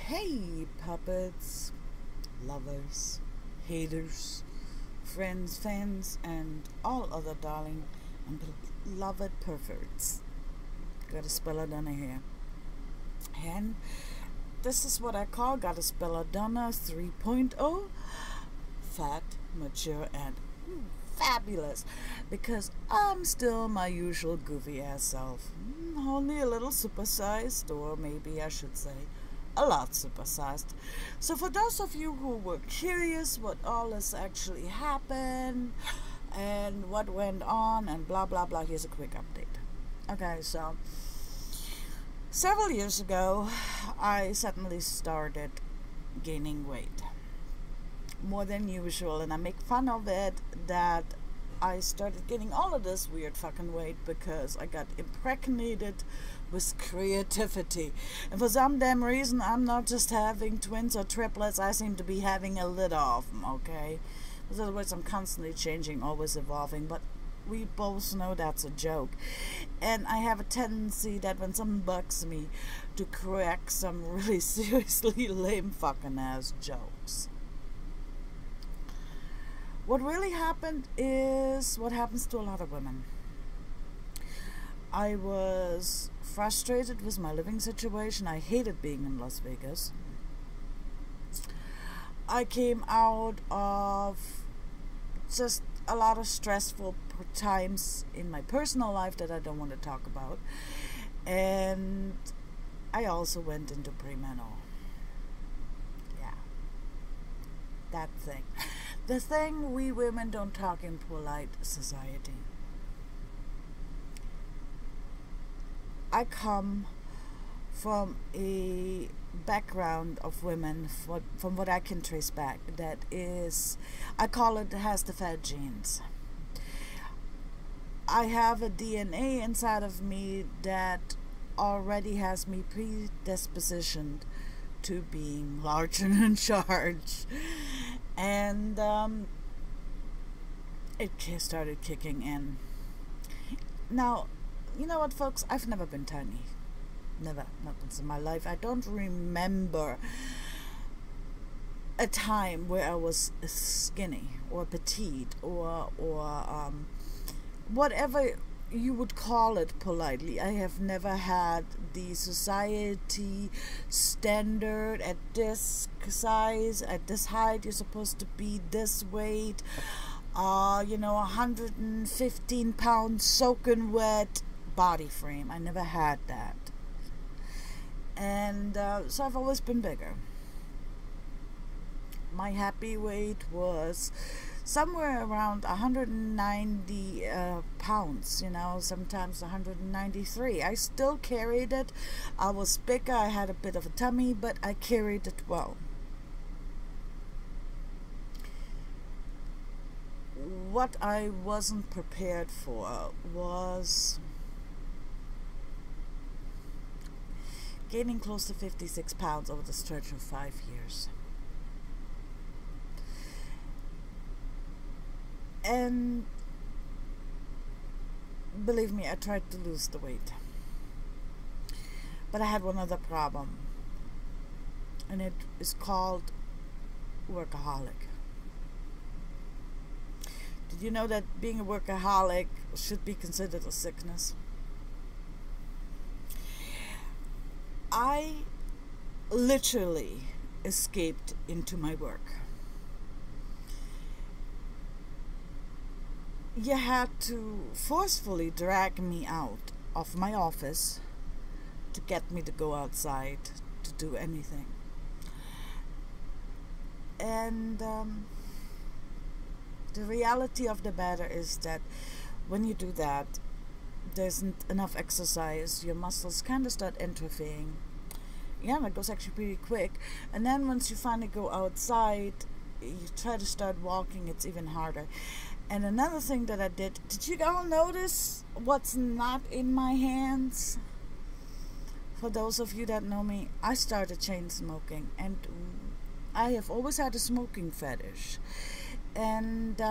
Hey, puppets, lovers, haters, friends, fans, and all other darling and beloved perverts. Got a Bella Donna here. And this is what I call Goddess Bella Donna 3.0. Fat, mature, and fabulous. Because I'm still my usual goofy ass self. Only a little supersized, or maybe I should say a lot supersized. So for those of you who were curious what all this actually happened and what went on and blah blah blah, here's a quick update. Okay, so several years ago I suddenly started gaining weight, more than usual, and I make fun of it that I started getting all of this weird fucking weight because I got impregnated with creativity. And for some damn reason, I'm not just having twins or triplets, I seem to be having a litter of them, okay? In other words, I'm constantly changing, always evolving, but we both know that's a joke. And I have a tendency that when something bugs me, to crack some really seriously lame fucking ass jokes. What really happened is what happens to a lot of women. I was frustrated with my living situation. I hated being in Las Vegas. I came out of just a lot of stressful times in my personal life that I don't want to talk about. And I also went into premenal. Yeah. That thing. The thing we women don't talk in polite society. I come from a background of women, from what I can trace back, that is, I call it, has the fat genes. I have a DNA inside of me that already has me predispositioned to being large and in charge. And it started kicking in. Now, you know what, folks? I've never been tiny. Never. Not once in my life. I don't remember a time where I was skinny or petite or whatever you would call it politely. I have never had the society standard at this size, at this height, you're supposed to be this weight, 115 pounds soaking wet body frame. I never had that. And so I've always been bigger. My happy weight was somewhere around 190 pounds, sometimes 193. I still carried it. I was bigger, I had a bit of a tummy, but I carried it well. What I wasn't prepared for was gaining close to 56 pounds over the stretch of 5 years. And believe me, I tried to lose the weight. But I had one other problem. And it is called workaholic. Did you know that being a workaholic should be considered a sickness? I literally escaped into my work. You had to forcefully drag me out of my office to get me to go outside to do anything. And the reality of the matter is that when you do that, there isn't enough exercise. Your muscles kind of start atrophying. Yeah, that goes actually pretty quick. And then once you finally go outside, you try to start walking, it's even harder. And another thing that I did you all notice what's not in my hands? For those of you that know me, I started chain smoking, and I have always had a smoking fetish. And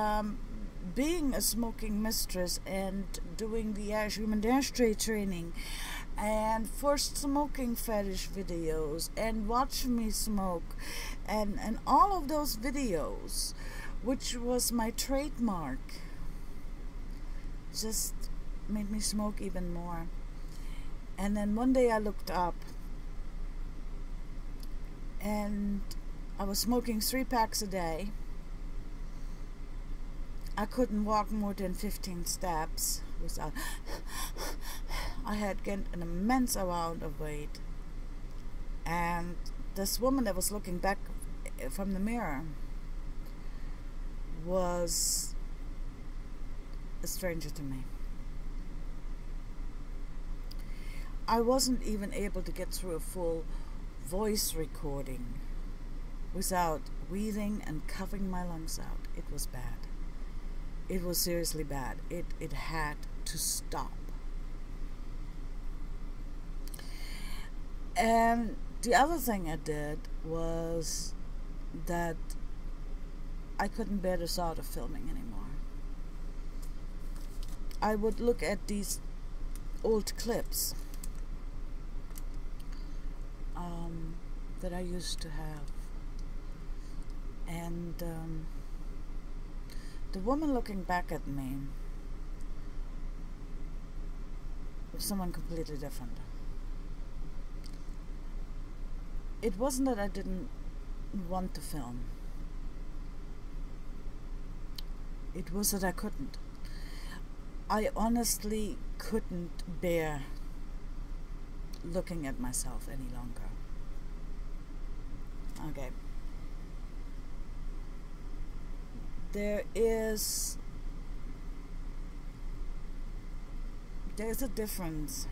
being a smoking mistress and doing the human ashtray training and for smoking fetish videos and watch me smoke and all of those videos, which was my trademark, just made me smoke even more. And then one day I looked up and I was smoking 3 packs a day. I couldn't walk more than 15 steps without I had gained an immense amount of weight. And this woman that was looking back from the mirror was a stranger to me. I wasn't even able to get through a full voice recording without breathing and coughing my lungs out. It was bad. It was seriously bad. It had to stop. And the other thing I did was that I couldn't bear the thought of filming anymore. I would look at these old clips that I used to have, and the woman looking back at me was someone completely different. It wasn't that I didn't want to film. It was that I couldn't. I honestly couldn't bear looking at myself any longer. Okay. There's a difference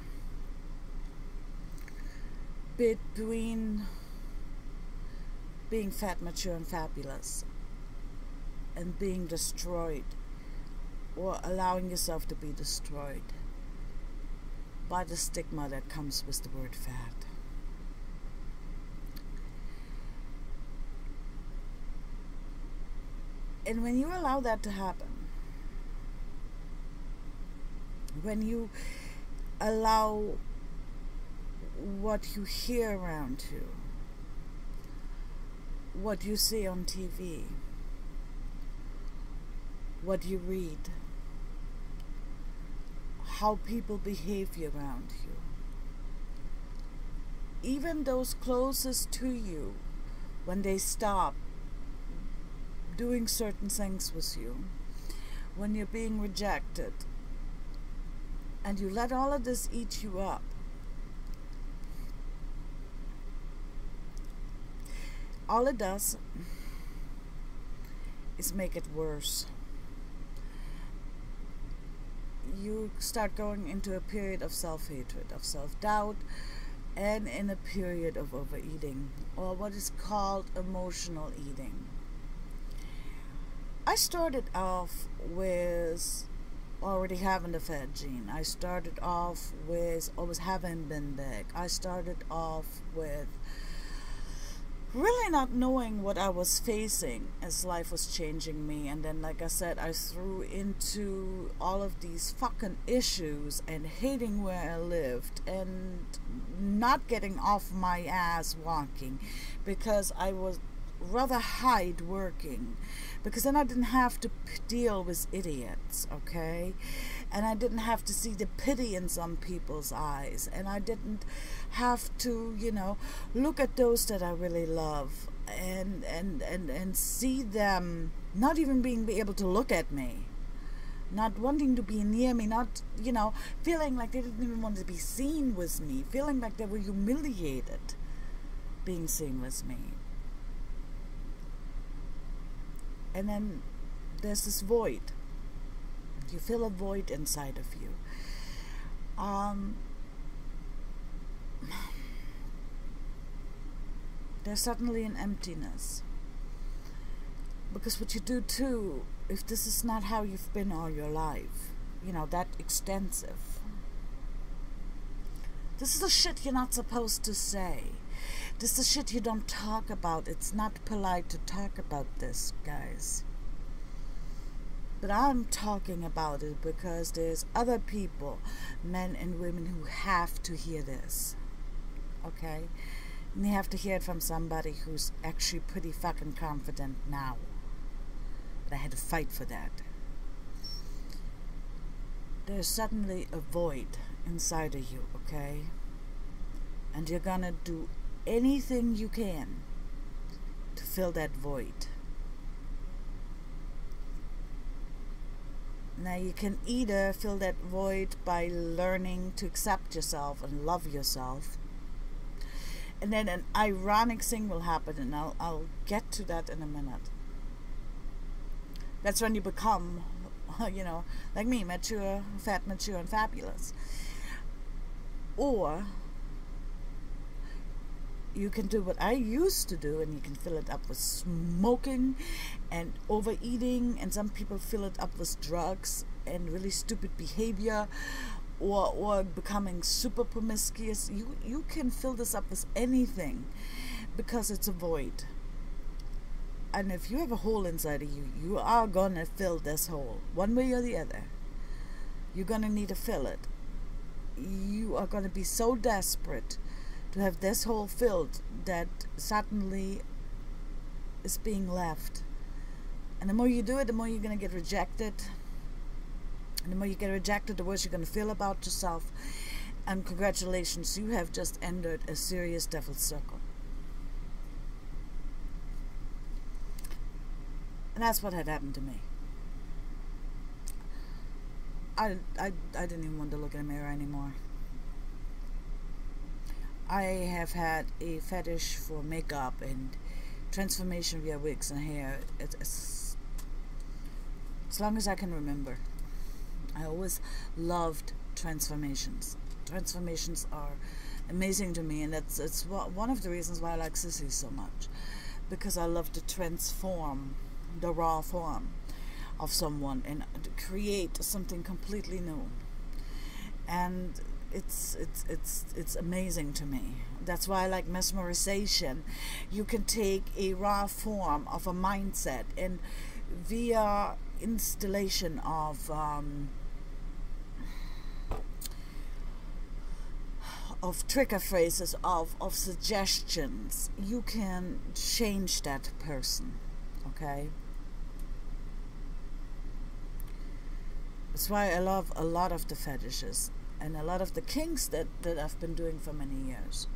between being fat, mature, and fabulous and being destroyed, or allowing yourself to be destroyed by the stigma that comes with the word fat. And when you allow that to happen, when you allow what you hear around you, what you see on TV, what you read, how people behave around you, even those closest to you, when they stop doing certain things with you, when you're being rejected, and you let all of this eat you up, all it does is make it worse. You start going into a period of self-hatred, of self-doubt, and in a period of overeating, or what is called emotional eating. I started off with already having the fat gene. I started off with always having been big. I started off with really not knowing what I was facing as life was changing me. And then, like I said, I threw into all of these fucking issues and hating where I lived and not getting off my ass walking, because I was rather hide working, because then I didn't have to deal with idiots, okay? And I didn't have to see the pity in some people's eyes, and I didn't have to, you know, look at those that I really love and see them not even being able to look at me, not wanting to be near me, not, you know, feeling like they didn't even want to be seen with me, feeling like they were humiliated being seen with me. And then there's this void. You feel a void inside of you. There's suddenly an emptiness. Because what you do too, if this is not how you've been all your life, you know, that extensive, this is the shit you're not supposed to say. This is the shit you don't talk about. It's not polite to talk about this, guys. But I'm talking about it because there's other people, men and women, who have to hear this. Okay? And they have to hear it from somebody who's actually pretty fucking confident now. But I had to fight for that. There's suddenly a void inside of you, okay? And you're gonna do anything you can to fill that void. Now you can either fill that void by learning to accept yourself and love yourself. And then an ironic thing will happen, and I'll get to that in a minute. That's when you become, you know, like me, mature, fat, mature, and fabulous. Or you can do what I used to do, and you can fill it up with smoking and overeating, and some people fill it up with drugs and really stupid behavior, or becoming super promiscuous. You can fill this up with anything because it's a void. And if you have a hole inside of you, you are gonna fill this hole one way or the other. You're gonna need to fill it. You are gonna be so desperate to have this hole filled that suddenly is being left. And the more you do it, the more you're going to get rejected. And the more you get rejected, the worse you're going to feel about yourself. And congratulations, you have just entered a serious devil's circle. And that's what had happened to me. I didn't even want to look in the mirror anymore. I have had a fetish for makeup and transformation via wigs and hair as long as I can remember. I always loved transformations. Transformations are amazing to me, and it's one of the reasons why I like sissies so much, because I love to transform the raw form of someone and to create something completely new. And it's amazing to me. That's why I like mesmerization. You can take a raw form of a mindset, and via installation of trigger phrases, of suggestions, you can change that person. Okay? That's why I love a lot of the fetishes and a lot of the kinks that I've been doing for many years.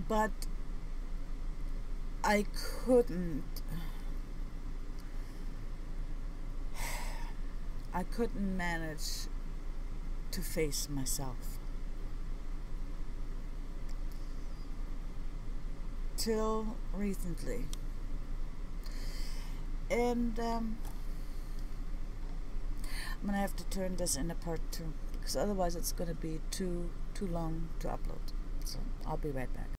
But I couldn't manage to face myself till recently. And I'm gonna have to turn this into part 2, because otherwise it's gonna be too long to upload. So I'll be right back.